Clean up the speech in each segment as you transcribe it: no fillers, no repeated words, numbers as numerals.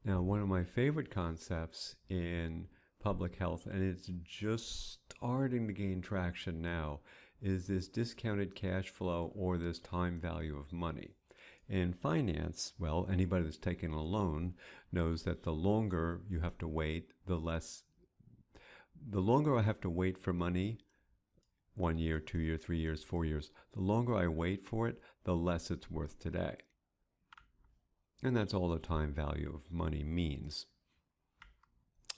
Now, one of my favorite concepts in public health, and it's just starting to gain traction now, is this discounted cash flow or this time value of money. In finance, well, anybody that's taken a loan knows that the longer you have to wait, the longer I have to wait for money, 1 year, 2 years, 3 years, 4 years, the longer I wait for it, the less it's worth today. And that's all the time value of money means.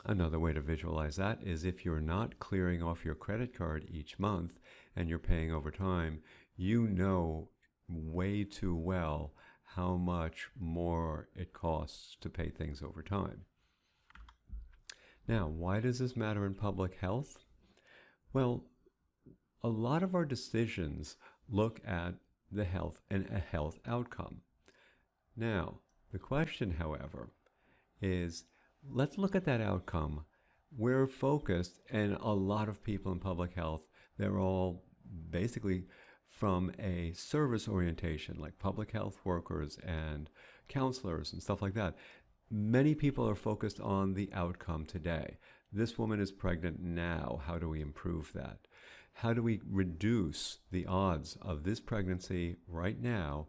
Another way to visualize that is if you're not clearing off your credit card each month and you're paying over time, you know way too well how much more it costs to pay things over time. Now, why does this matter in public health? Well, a lot of our decisions look at the health and a health outcome. Now, the question, however, is let's look at that outcome. We're focused, and a lot of people in public health, they're all basically from a service orientation, like public health workers and counselors and stuff like that. Many people are focused on the outcome today. This woman is pregnant now. How do we improve that? How do we reduce the odds of this pregnancy right now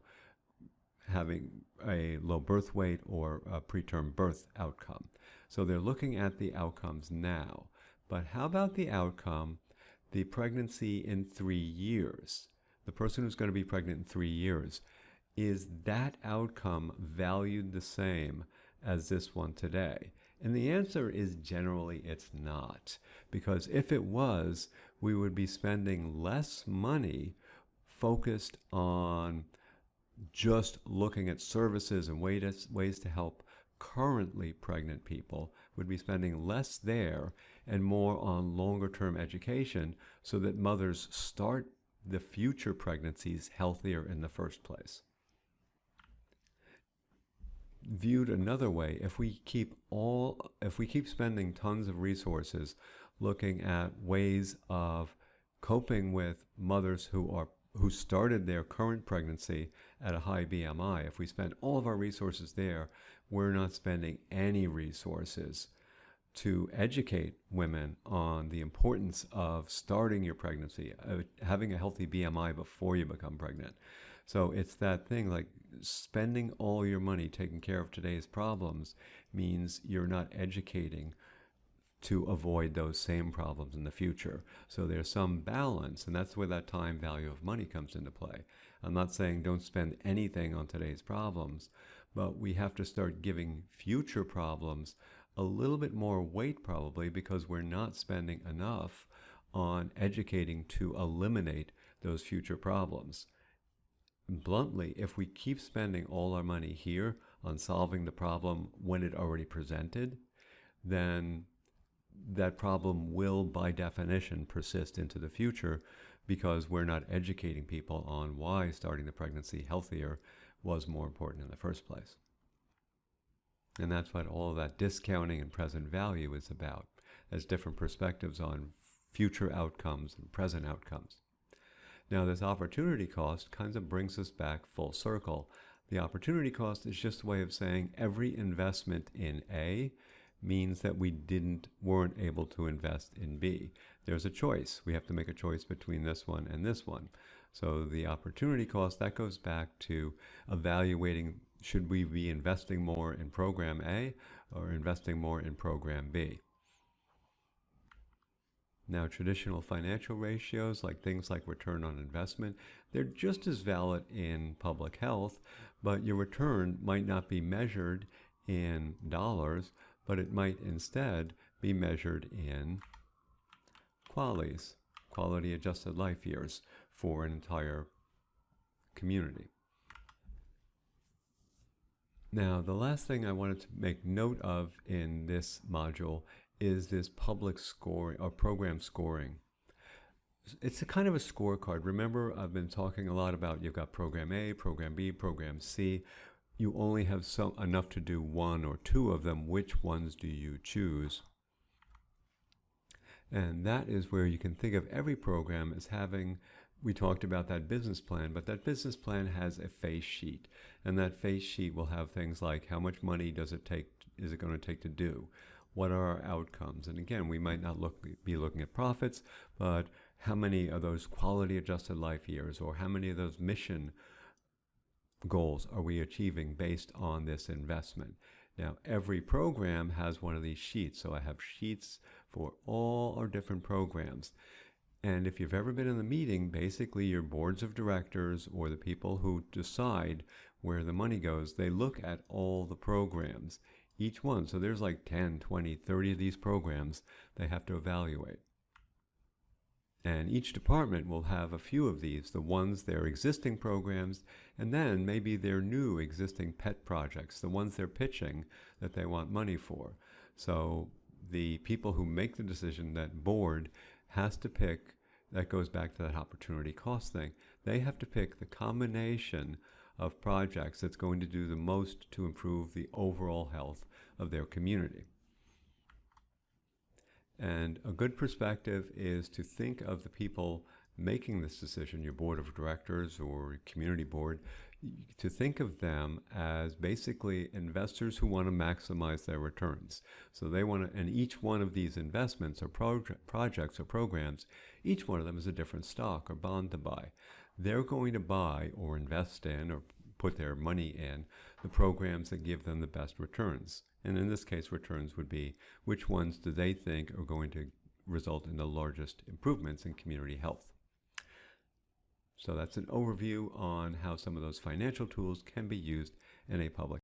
having a low birth weight or a preterm birth outcome? So they're looking at the outcomes now. But how about the outcome, the pregnancy in 3 years? The person who's going to be pregnant in 3 years, is that outcome valued the same as this one today? And the answer is generally it's not. Because if it was, we would be spending less money focused on just looking at services and ways to help currently pregnant people. Would be spending less there and more on longer term education so that mothers start the future pregnancies healthier in the first place. Viewed another way, if we keep spending tons of resources looking at ways of coping with mothers who started their current pregnancy at a high BMI, if we spend all of our resources there, we're not spending any resources to educate women on the importance of starting your pregnancy, having a healthy BMI before you become pregnant. So it's that thing, like spending all your money taking care of today's problems means you're not educating to avoid those same problems in the future. So there's some balance, and that's where that time value of money comes into play. I'm not saying don't spend anything on today's problems, but we have to start giving future problems a little bit more weight probably because we're not spending enough on educating to eliminate those future problems. Bluntly, if we keep spending all our money here on solving the problem when it already presented, then that problem will, by definition, persist into the future because we're not educating people on why starting the pregnancy healthier was more important in the first place. And that's what all of that discounting and present value is about. There's different perspectives on future outcomes and present outcomes. Now, this opportunity cost kind of brings us back full circle. The opportunity cost is just a way of saying every investment in A means that we weren't able to invest in B. There's a choice. We have to make a choice between this one and this one. So the opportunity cost, that goes back to evaluating, should we be investing more in program A or investing more in program B? Now, traditional financial ratios, like things like return on investment, they're just as valid in public health, but your return might not be measured in dollars, but it might instead be measured in QALYs, quality adjusted life years, for an entire community. Now, the last thing I wanted to make note of in this module is this public scoring or program scoring. It's a kind of a scorecard. Remember, I've been talking a lot about you've got program A, program B, program C. You only have enough to do one or two of them. Which ones do you choose? And that is where you can think of every program as having we talked about that business plan, but that business plan has a face sheet, and that face sheet will have things like how much money is it going to take to do? What are our outcomes? And again, we might not be looking at profits, but how many of those quality adjusted life years, or how many of those mission goals are we achieving based on this investment? Now, every program has one of these sheets. So I have sheets for all our different programs. And if you've ever been in a meeting, basically your boards of directors or the people who decide where the money goes, they look at all the programs, each one. So there's like 10, 20, 30 of these programs they have to evaluate. And each department will have a few of these, the ones their existing programs, and then maybe their new existing pet projects, the ones they're pitching that they want money for. So the people who make the decision, that board, has to pick, that goes back to that opportunity cost thing, they have to pick the combination of projects that's going to do the most to improve the overall health of their community. And a good perspective is to think of the people making this decision, your board of directors or community board, to think of them as basically investors who want to maximize their returns. So they want to, and each one of these investments or projects or programs, each one of them is a different stock or bond to buy. They're going to buy or invest in or put their money in the programs that give them the best returns. And in this case, returns would be which ones do they think are going to result in the largest improvements in community health. So that's an overview on how some of those financial tools can be used in a public